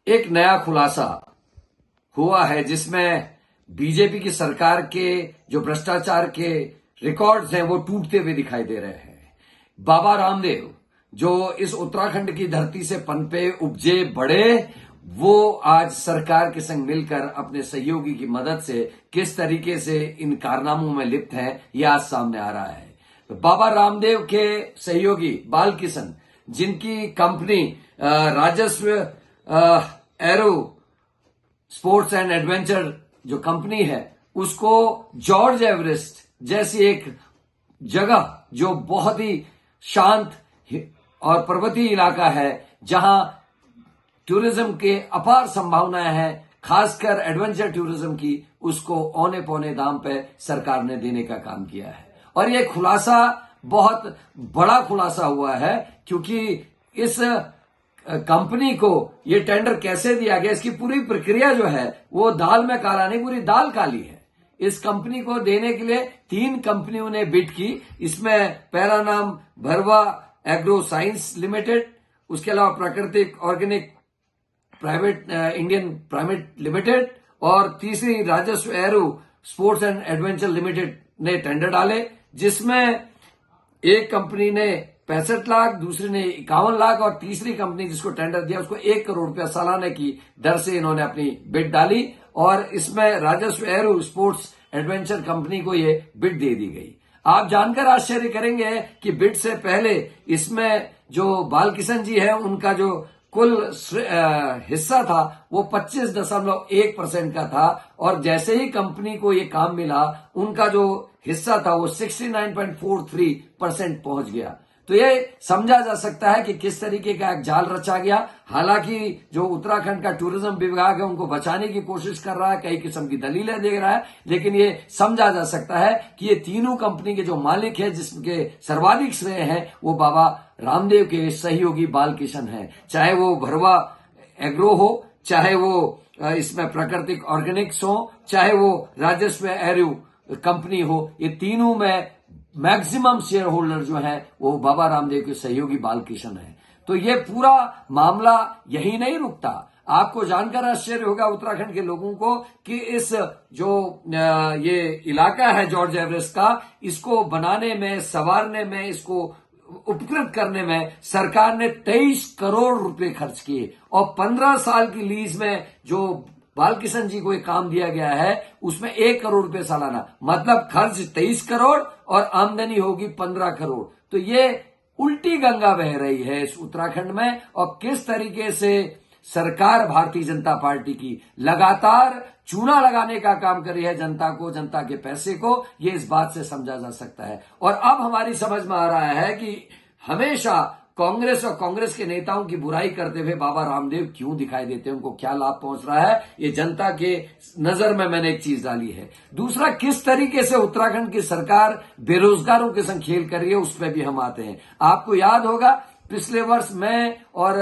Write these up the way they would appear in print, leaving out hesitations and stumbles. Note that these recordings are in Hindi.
एक नया खुलासा हुआ है जिसमें बीजेपी की सरकार के जो भ्रष्टाचार के रिकॉर्ड्स हैं वो टूटते हुए दिखाई दे रहे हैं। बाबा रामदेव जो इस उत्तराखंड की धरती से पनपे, उपजे, बढ़े, वो आज सरकार के संग मिलकर अपने सहयोगी की मदद से किस तरीके से इन कारनामों में लिप्त हैं, यह आज सामने आ रहा है। बाबा रामदेव के सहयोगी बालकिशन, जिनकी कंपनी राजस्व एरो स्पोर्ट्स एंड एडवेंचर जो कंपनी है, उसको जॉर्ज एवरेस्ट जैसी एक जगह जो बहुत ही शांत और पर्वतीय इलाका है, जहां टूरिज्म के अपार संभावनाएं हैं, खासकर एडवेंचर टूरिज्म की, उसको औने पौने दाम पे सरकार ने देने का काम किया है। और यह खुलासा बहुत बड़ा खुलासा हुआ है, क्योंकि इस कंपनी को ये टेंडर कैसे दिया गया, इसकी पूरी प्रक्रिया जो है वो दाल में काला नहीं, पूरी दाल काली है। इस कंपनी को देने के लिए 3 कंपनियों ने बिड की। इसमें पहला नाम भरवा एग्रो साइंस लिमिटेड, उसके अलावा प्राकृतिक organic private Indian private limited, और तीसरी राजस्व aero sports and adventure limited ने टेंडर डाले, जिसमें एक कंपनी ने 65 लाख, दूसरी ने 51 लाख और तीसरी कंपनी जिसको टेंडर दिया उसको 1 करोड़ रुपया सालाने की दर से इन्होंने अपनी बिड डाली। और इसमें राजस्व एरो स्पोर्ट्स एडवेंचर कंपनी को ये बिड दे दी गई। आप जानकर आश्चर्य करेंगे कि बिड से पहले इसमें जो बालकिशन जी है, उनका जो कुल हिस्सा था वो 25.1% का था, और जैसे ही कंपनी को ये काम मिला, उनका जो हिस्सा था वो 69.43% पहुंच गया। तो ये समझा जा सकता है कि किस तरीके का एक जाल रचा गया। हालांकि जो उत्तराखंड का टूरिज्म विभाग है उनको बचाने की कोशिश कर रहा है, कई किस्म की दलीलें दे रहा है, लेकिन ये समझा जा सकता है कि ये तीनों कंपनी के जो मालिक है, जिसके सर्वाधिक श्रेय है, वो बाबा रामदेव के सहयोगी बालकिशन है। चाहे वो भरवा एग्रो हो, चाहे वो इसमें प्राकृतिक ऑर्गेनिक्स हो, चाहे वो राजस्व एरो कंपनी हो, ये तीनों में मैक्सिमम शेयर होल्डर जो है वो बाबा रामदेव के सहयोगी बालकिशन है। तो ये पूरा मामला यही नहीं रुकता। आपको जानकर आश्चर्य होगा उत्तराखंड के लोगों को कि इस जो ये इलाका है जॉर्ज एवरेस्ट का, इसको बनाने में, संवारने में, इसको उपकृत करने में सरकार ने 23 करोड़ रुपए खर्च किए, और 15 साल की लीज में जो बालकिशन जी को एक काम दिया गया है उसमें 1 करोड़ रुपए सालाना, मतलब खर्च 23 करोड़ और आमदनी होगी 15 करोड़। तो ये उल्टी गंगा बह रही है इस उत्तराखंड में। और किस तरीके से सरकार भारतीय जनता पार्टी की लगातार चूना लगाने का काम कर रही है जनता को, जनता के पैसे को, ये इस बात से समझा जा सकता है। और अब हमारी समझ में आ रहा है कि हमेशा कांग्रेस और कांग्रेस के नेताओं की बुराई करते हुए बाबा रामदेव क्यों दिखाई देते हैं, उनको क्या लाभ पहुंच रहा है, ये जनता के नजर में मैंने एक चीज डाली है। दूसरा, किस तरीके से उत्तराखंड की सरकार बेरोजगारों के संग खेल कर रही है, उस पर भी हम आते हैं। आपको याद होगा पिछले वर्ष मैं और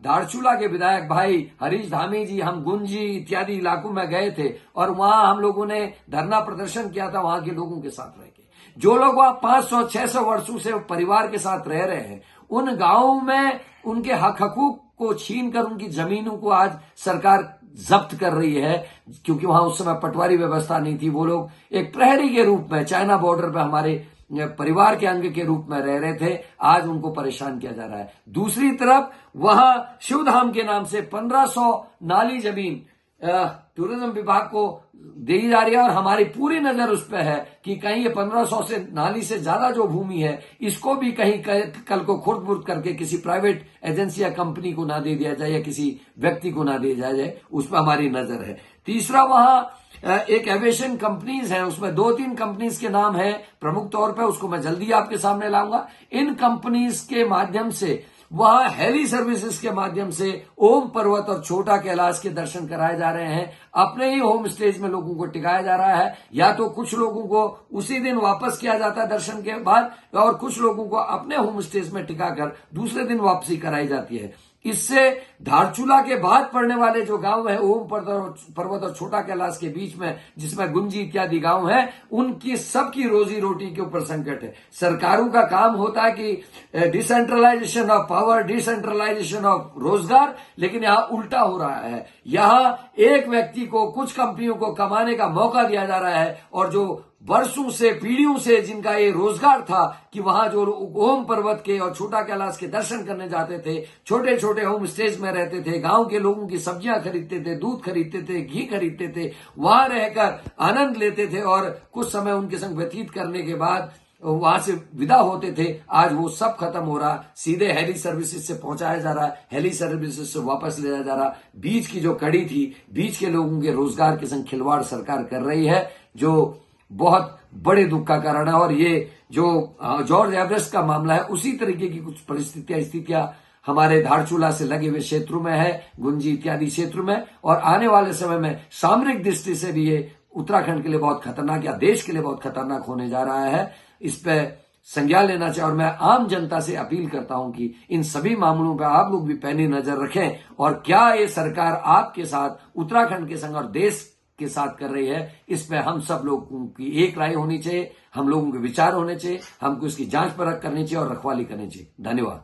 धारचूला के विधायक भाई हरीश धामी जी, हम गुंजी इत्यादि इलाकों में गए थे, और वहां हम लोगों ने धरना प्रदर्शन किया था वहां के लोगों के साथ रह के। जो लोग वहां 500-600 वर्षों से परिवार के साथ रह रहे हैं, उन गांवों में उनके हक हकूक को छीन कर उनकी जमीनों को आज सरकार जब्त कर रही है, क्योंकि वहां उस समय पटवारी व्यवस्था नहीं थी। वो लोग एक प्रहरी के रूप में चाइना बॉर्डर पे हमारे परिवार के अंग के रूप में रह रहे थे, आज उनको परेशान किया जा रहा है। दूसरी तरफ वहां शिवधाम के नाम से 1500 नाली जमीन टूरिज्म विभाग को दी जा रही है, और हमारी पूरी नजर उस पर है कि कहीं ये 1500 से नाली से ज्यादा जो भूमि है, इसको भी कहीं कल को खुर्द बुर्द करके किसी प्राइवेट एजेंसी या कंपनी को ना दे दिया जाए, या किसी व्यक्ति को ना दे दिया जाए, उस पर हमारी नजर है। तीसरा, वहां एक एविएशन कंपनीज हैं, उसमें 2-3 कंपनीज के नाम है प्रमुख तौर पर, उसको मैं जल्दी आपके सामने लाऊंगा। इन कंपनीज के माध्यम से वहां हेली सर्विसेज के माध्यम से ओम पर्वत और छोटा कैलाश के दर्शन कराए जा रहे हैं। अपने ही होम स्टेज में लोगों को टिकाया जा रहा है, या तो कुछ लोगों को उसी दिन वापस किया जाता है दर्शन के बाद, और कुछ लोगों को अपने होम स्टेज में टिकाकर दूसरे दिन वापसी कराई जाती है। इससे धारचूला के बाद पड़ने वाले जो गांव है ओम पर्वत और छोटा कैलाश के बीच में, जिसमें गुंजी इत्यादि गांव है, उनकी सबकी रोजी रोटी के ऊपर संकट है। सरकारों का काम होता है कि decentralisation of power, decentralisation of रोजगार, लेकिन यहां उल्टा हो रहा है। यहां एक व्यक्ति को, कुछ कंपनियों को कमाने का मौका दिया जा रहा है, और जो वर्षों से, पीढ़ियों से जिनका ये रोजगार था कि वहां जो ओम पर्वत के और छोटा कैलाश के दर्शन करने जाते थे, छोटे छोटे होम स्टेज में रहते थे, गांव के लोगों की सब्जियां खरीदते थे, दूध खरीदते थे, घी खरीदते थे, वहां रहकर आनंद लेते थे और कुछ समय उनके संग व्यतीत करने के बाद वहां से विदा होते थे, आज वो सब खत्म हो रहा। सीधे हेली सर्विसेज से पहुंचाया जा रहा है, हेली सर्विसेज से वापस ले जाया जा रहा। बीच की जो कड़ी थी, बीच के लोगों के रोजगार के संग खिलवाड़ सरकार कर रही है, जो बहुत बड़े दुख का कारण है। और ये जो जॉर्ज एवरेस्ट का मामला है, उसी तरीके की कुछ स्थितियां हमारे धारचूला से लगे हुए क्षेत्रों में है, गुंजी इत्यादि क्षेत्र में, और आने वाले समय में सामरिक दृष्टि से भी ये उत्तराखंड के लिए बहुत खतरनाक, या देश के लिए बहुत खतरनाक होने जा रहा है। इस पे संज्ञान लेना चाहिए, और मैं आम जनता से अपील करता हूं कि इन सभी मामलों पर आप लोग भी पैनी नजर रखें, और क्या ये सरकार आपके साथ, उत्तराखंड के संग और देश के साथ कर रही है, इस पे हम सब लोगों की एक राय होनी चाहिए, हम लोगों के विचार होने चाहिए, हमको इसकी जांच परख करनी चाहिए और रखवाली करनी चाहिए। धन्यवाद।